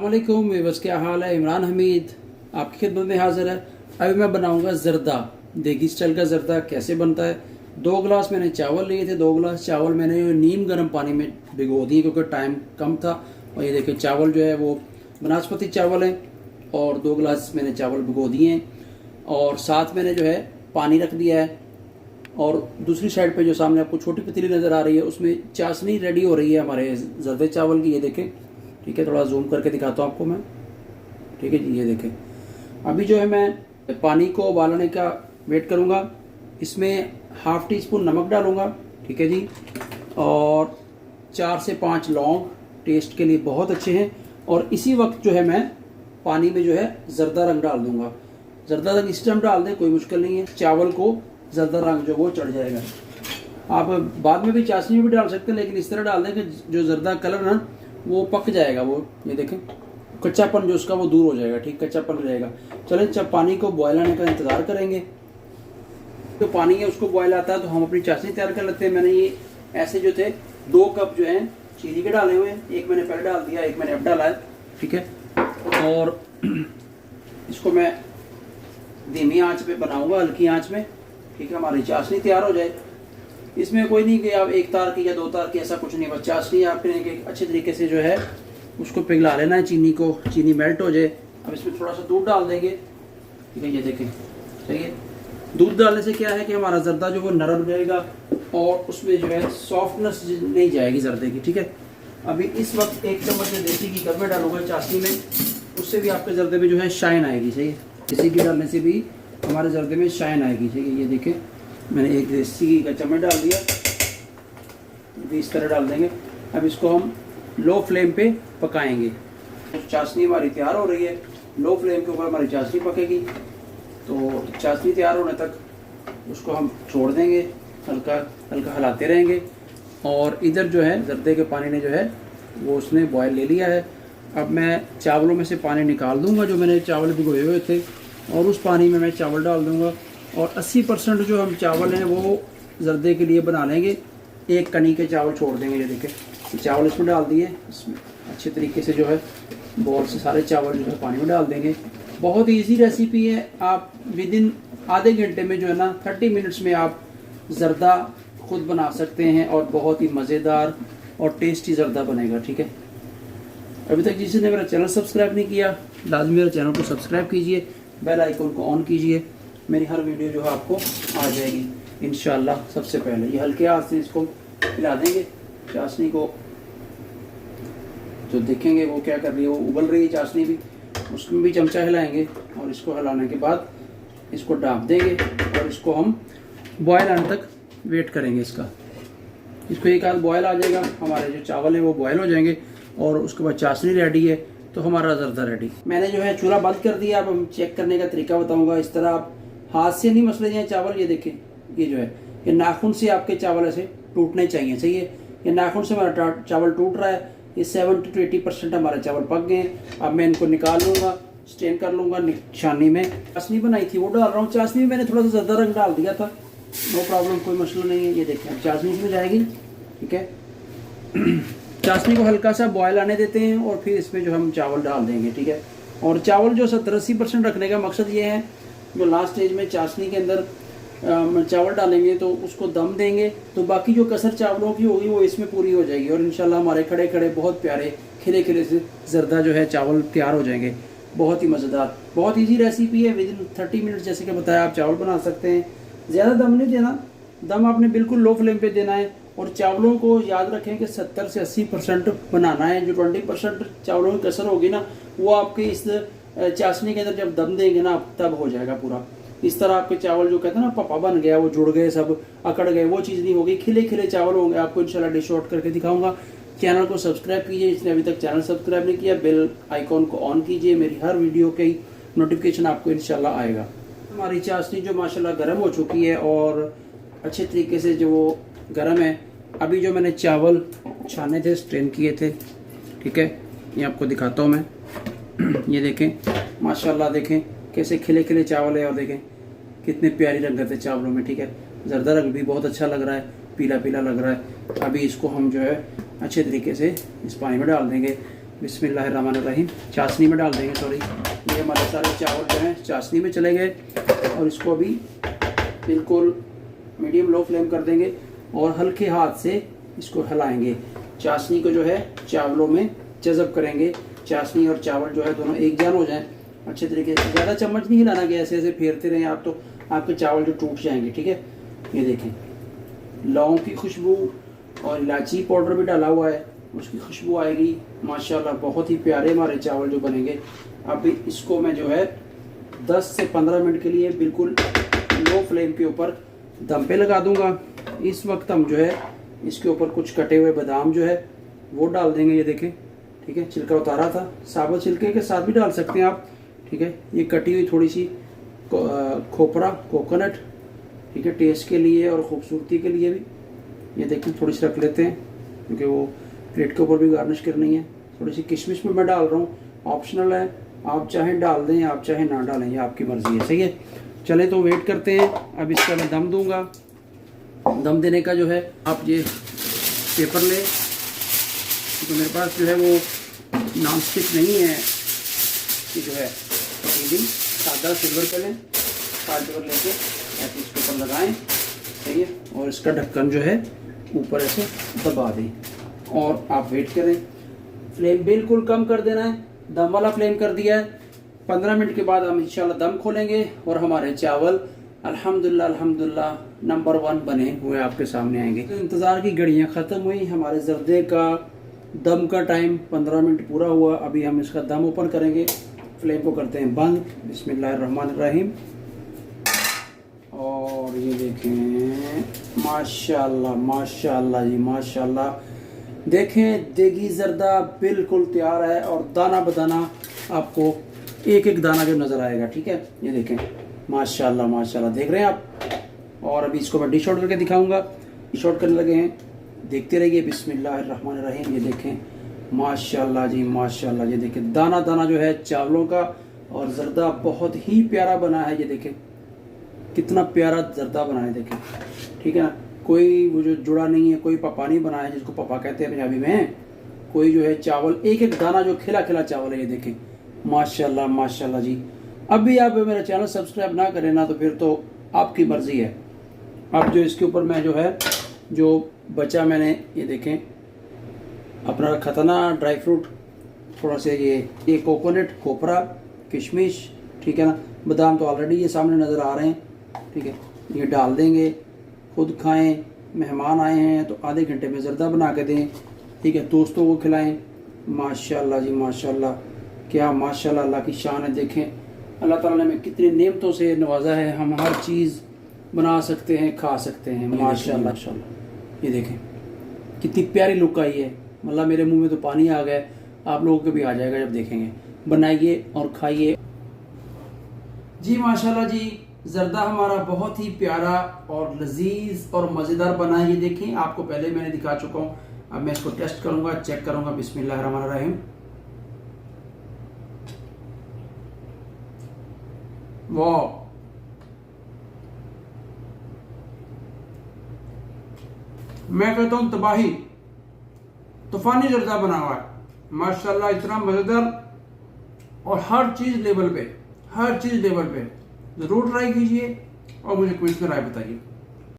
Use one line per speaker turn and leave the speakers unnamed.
अस्सलामुअलैकुम व्यूअर्स, क्या हाल है। इमरान हमीद आपकी खिदमत में हाजिर है। अभी मैं बनाऊंगा ज़र्दा, देगी स्टाइल का ज़र्दा कैसे बनता है। 2 गिलास मैंने चावल लिए थे। 2 गिलास चावल मैंने नीम गर्म पानी में भिगो दिए क्योंकि टाइम कम था। और ये देखिए चावल जो है वो बनास्पति चावल है और 2 गिलास मैंने चावल भिगो दिए हैं। और साथ मैंने जो है पानी रख दिया है। और दूसरी साइड पे जो सामने आपको छोटी पतीली नज़र आ रही है उसमें चाशनी रेडी हो रही है हमारे ज़र्दे चावल की। ये देखें, ठीक है, थोड़ा जूम करके दिखाता हूँ आपको मैं। ठीक है जी, ये देखें। अभी जो है मैं पानी को उबालने का वेट करूँगा। इसमें ½ टी स्पून नमक डालूँगा, ठीक है जी। और 4 से 5 लौंग टेस्ट के लिए बहुत अच्छे हैं। और इसी वक्त जो है मैं पानी में जो है ज़र्दा रंग डाल दूँगा। ज़र्दा रंग इस टाइम डाल दें, कोई मुश्किल नहीं है। चावल को ज़र्दा रंग जो वो चढ़ जाएगा। आप बाद में भी चाशनी में भी डाल सकते हैं, लेकिन इस तरह डाल दें कि जो ज़र्दा कलर ना वो पक जाएगा। वो ये देखें, कच्चापन जो उसका वो दूर हो जाएगा। ठीक, कच्चापन हो जाएगा। चलें, जब पानी को बॉयल आने का इंतज़ार करेंगे। जो पानी है उसको बॉयल आता है तो हम अपनी चाशनी तैयार कर लेते हैं। मैंने ये ऐसे जो थे 2 कप जो है चीनी के डाले हुए हैं। एक मैंने पहले डाल दिया, एक मैंने अब डाला है, ठीक है। और इसको मैं धीमी आंच पे बनाऊंगा, हल्की आंच में, ठीक है। हमारी चाशनी तैयार हो जाए। इसमें कोई नहीं कि आप 1 तार की या 2 तार की, ऐसा कुछ नहीं। बस चाशनी आपने अच्छे तरीके से जो है उसको पिघला लेना है, चीनी को, चीनी मेल्ट हो जाए। अब इसमें थोड़ा सा दूध डाल देंगे, ठीक है। ये देखें, सही है। दूध डालने से क्या है कि हमारा ज़र्दा जो वो नरम रहेगा और उसमें जो है सॉफ्टनेस नहीं जाएगी ज़र्दे की, ठीक है। अभी इस वक्त 1 चम्मच देसी घी कब मैं डालूंगा चाशनी में, उससे भी आपके ज़र्दे में जो है शाइन आएगी, सही है। देसी घी डालने से भी हमारे ज़र्दे में शाइन आएगी, ठीक है। ये देखें, मैंने 1 देसी घी का चम्मच डाल दिया, भी इस तरह डाल देंगे। अब इसको हम लो फ्लेम पे पकाएंगे। तो चाशनी हमारी तैयार हो रही है। लो फ्लेम के ऊपर हमारी चाशनी पकेगी। तो चाशनी तैयार होने तक उसको हम छोड़ देंगे, हल्का हल्का हिलाते रहेंगे। और इधर जो है ज़र्दे के पानी ने जो है वो उसने बॉयल ले लिया है। अब मैं चावलों में से पानी निकाल दूंगा जो मैंने चावल भिगोए हुए थे, और उस पानी में मैं चावल डाल दूंगा। और 80% जो हम चावल हैं वो ज़र्दे के लिए बना लेंगे। 1 कनी के चावल छोड़ देंगे। ये देखें, चावल इसमें डाल दिए। इसमें अच्छे तरीके से जो है बॉल से सारे चावल जो है पानी में डाल देंगे। बहुत इजी रेसिपी है। आप विदिन आधे घंटे में जो है ना 30 मिनट्स में आप ज़र्दा खुद बना सकते हैं और बहुत ही मज़ेदार और टेस्टी ज़र्दा बनेगा, ठीक है। अभी तक जिसने मेरा चैनल सब्सक्राइब नहीं किया, लाजमी मेरे चैनल को सब्सक्राइब कीजिए, बेल आइकन को ऑन कीजिए। मेरी हर वीडियो जो है आपको आ जाएगी इंशाल्लाह सबसे पहले। ये हल्के हाथ से इसको हिला देंगे। चाशनी को जो देखेंगे वो क्या कर रही है, वो उबल रही है चाशनी भी, उसमें भी चमचा हिलाएंगे। और इसको हिलाने के बाद इसको ढाँप देंगे और इसको हम बॉयल आने तक वेट करेंगे। इसको एक आध बॉयल आ जाएगा, हमारे जो चावल है वो बॉयल हो जाएंगे और उसके बाद चाशनी रेडी है तो हमारा ज़र्दा रेडी। मैंने जो है चूल्हा बंद कर दिया। अब हम चेक करने का तरीका बताऊंगा। इस तरह आप हाथ से नहीं मसले जाए चावल। ये देखें, ये जो है ये नाखून से आपके चावल ऐसे टूटने चाहिए, सही है। ये नाखून से हमारा चावल टूट रहा है। ये 70 to 80% हमारे चावल पक गए हैं। अब मैं इनको निकाल लूँगा, स्टेन कर लूँगा छाननी में। चाशनी बनाई थी वो डाल रहा हूँ। चाशनी में मैंने थोड़ा सा ज़र्दा रंग डाल दिया था, नो प्रॉब्लम, कोई मसला नहीं है। ये देखें, अब चाशनी इसमें जाएगी, ठीक है। चाशनी को हल्का सा बॉयल आने देते हैं और फिर इसमें जो हम चावल डाल देंगे, ठीक है। और चावल जो 70-80% रखने का मकसद ये है, जो लास्ट स्टेज में चाशनी के अंदर चावल डालेंगे तो उसको दम देंगे तो बाकी जो कसर चावलों की होगी वो इसमें पूरी हो जाएगी। और इंशाल्लाह हमारे खड़े खड़े बहुत प्यारे खिले खिले से ज़र्दा जो है चावल तैयार हो जाएंगे। बहुत ही मज़ेदार, बहुत ईजी रेसिपी है। विदिन 30 मिनट जैसे कि बताया आप चावल बना सकते हैं। ज़्यादा दम नहीं देना, दम आपने बिल्कुल लो फ्लेम पे देना है। और चावलों को याद रखें कि 70 से 80% बनाना है। जो 20% चावलों की कसर होगी ना वो आपके इस चाशनी के अंदर जब दम देंगे ना तब हो जाएगा पूरा। इस तरह आपके चावल जो कहते हैं ना पपा बन गया, वो जुड़ गए, सब अकड़ गए, वो चीज़ नहीं होगी। खिले खिले चावल होंगे। आपको इंशाल्लाह डिश आउट करके दिखाऊंगा। चैनल को सब्सक्राइब कीजिए जिसने अभी तक चैनल सब्सक्राइब नहीं किया, बेल आइकॉन को ऑन कीजिए। मेरी हर वीडियो की नोटिफिकेशन आपको इंशाल्लाह आएगा। हमारी चाशनी जो माशाल्लाह गर्म हो चुकी है और अच्छे तरीके से जो वो गर्म है। अभी जो मैंने चावल छाने थे, स्ट्रेन किए थे, ठीक है, ये आपको दिखाता हूँ मैं। ये देखें माशाल्लाह, देखें कैसे खिले खिले चावल है और देखें कितने प्यारी रंगत है चावलों में, ठीक है। ज़र्दा रंग भी बहुत अच्छा लग रहा है, पीला पीला लग रहा है। अभी इसको हम जो है अच्छे तरीके से इस पानी में डाल देंगे बिस्मिल्लाहिर्रहमानिर्रहीम। चाशनी में डाल देंगे, सॉरी, ये हमारे सारे चावल जो हैं चाशनी में चले गए। और इसको अभी बिल्कुल मीडियम लो फ्लेम कर देंगे और हल्के हाथ से इसको हिलाएंगे। चाशनी को जो है चावलों में जज़ब करेंगे। चाशनी और चावल जो है दोनों एक जान हो जाएं अच्छे तरीके से। ज़्यादा चम्मच नहीं हिलाना कि ऐसे ऐसे फेरते रहें आप, तो आपके चावल जो टूट जाएंगे। ठीक है, ये देखें, लौंग की खुशबू और इलायची पाउडर भी डाला हुआ है, उसकी खुशबू आएगी माशाल्लाह। बहुत ही प्यारे हमारे चावल जो बनेंगे। अभी इसको मैं जो है 10 से 15 मिनट के लिए बिल्कुल लो फ्लेम के ऊपर दम पे लगा दूंगा। इस वक्त हम जो है इसके ऊपर कुछ कटे हुए बादाम जो है वो डाल देंगे। ये देखें, ठीक है, छिलका उतारा था, साबुत छिलके के साथ भी डाल सकते हैं आप। ठीक है, ये कटी हुई थोड़ी सी खोपरा, कोकोनट, ठीक है, टेस्ट के लिए और ख़ूबसूरती के लिए भी। ये देखें, थोड़ी सी रख लेते हैं क्योंकि वो प्लेट के ऊपर भी गार्निश करनी है। थोड़ी सी किशमिश में मैं डाल रहा हूँ, ऑप्शनल है, आप चाहें डाल दें, आप चाहें ना डालें, ये आपकी मर्ज़ी है। सही है, चलें तो वेट करते हैं। अब इसका मैं दम दूंगा। दम देने का जो है आप ये पेपर लें, तो मेरे पास जो है वो नॉन स्टिक नहीं है कि जो है पतीली, सादा सिल्वर पे लें, सादा सिल्वर लेके ऐसे इसके ऊपर लगाएं। सही है, और इसका ढक्कन जो है ऊपर ऐसे दबा दें और आप वेट करें। फ्लेम बिल्कुल कम कर देना है, दम वाला फ्लेम कर दिया है। 15 मिनट के बाद हम इंशाल्लाह दम खोलेंगे और हमारे चावल अल्हम्दुलिल्लाह नंबर 1 बने हुए आपके सामने आएंगे। तो इंतज़ार की घड़ियाँ ख़त्म हुई, हमारे जर्दे का दम का टाइम 15 मिनट पूरा हुआ। अभी हम इसका दम ओपन करेंगे, फ्लेम को करते हैं बंद। बिस्मिल्लाहिर्रहमानिर्रहीम। और ये देखें, माशाल्लाह माशाल्लाह जी माशाल्लाह। देखें, देगी जर्दा बिल्कुल तैयार है और दाना बदाना आपको एक एक दाना जो नज़र आएगा। ठीक है, ये देखें, माशाल्लाह माशाल्लाह, देख रहे हैं आप। और अभी इसको मैं डिश आउट करके दिखाऊंगा। डिश आउट करने लगे हैं, देखते रहिए। बिस्मिल्लाहिर्रहमानिर्रहीम। ये देखें, माशाल्लाह जी माशाल्लाह। ये देखें, दाना दाना जो है चावलों का, और जर्दा बहुत ही प्यारा बना है। ये देखें कितना प्यारा जर्दा बना है, देखें, ठीक है ना। कोई वो जो जुड़ा नहीं है, कोई पपा नहीं बना है, जिसको पपा कहते हैं पंजाबी में। कोई जो है चावल एक एक दाना जो खिला खिला चावल है। ये देखें, माशाल्लाह माशाल्लाह जी। अब भी आप मेरा चैनल सब्सक्राइब ना करें ना, तो फिर तो आपकी मर्जी है। अब जो इसके ऊपर मैं जो है जो बचा मैंने, ये देखें, अपना रखा था ना ड्राई फ्रूट, थोड़ा से ये कोकोनट, खोपरा, किशमिश, ठीक है ना, बादाम तो ऑलरेडी ये सामने नज़र आ रहे हैं। ठीक है, ये डाल देंगे, खुद खाएं, मेहमान आए हैं तो आधे घंटे में जर्दा बना के दें। ठीक है, दोस्तों को खिलाएं। माशाल्लाह जी माशाल्लाह, क्या माशाल्लाह, अल्लाह की शान है। देखें, अल्लाह ताला ने हमें कितनी नेमतों से नवाजा है, हम हर चीज़ बना सकते हैं, खा सकते हैं। माशाल्लाह माशाल्लाह। ये देखें कितनी प्यारी लुक आई है, मतलब मेरे मुंह में तो पानी आ गया, आप लोगों को भी आ जाएगा जब देखेंगे। बनाइए और खाइए जी। माशाल्लाह जी, जर्दा हमारा बहुत ही प्यारा और लजीज और मज़ेदार बना है। ये देखें, आपको पहले मैंने दिखा चुका हूँ, अब मैं इसको टेस्ट करूंगा, चेक करूंगा। बिस्मिल्लाहिर्रहमानिर्रहीम। वाह, मैं कहता हूँ तबाही, तूफानी जर्दा बना हुआ है माशाल्लाह, इतना मज़ेदार। और हर चीज़ लेवल पे, हर चीज़ लेवल पे। ज़रूर ट्राई कीजिए और मुझे कमेंट्स में राय बताइए।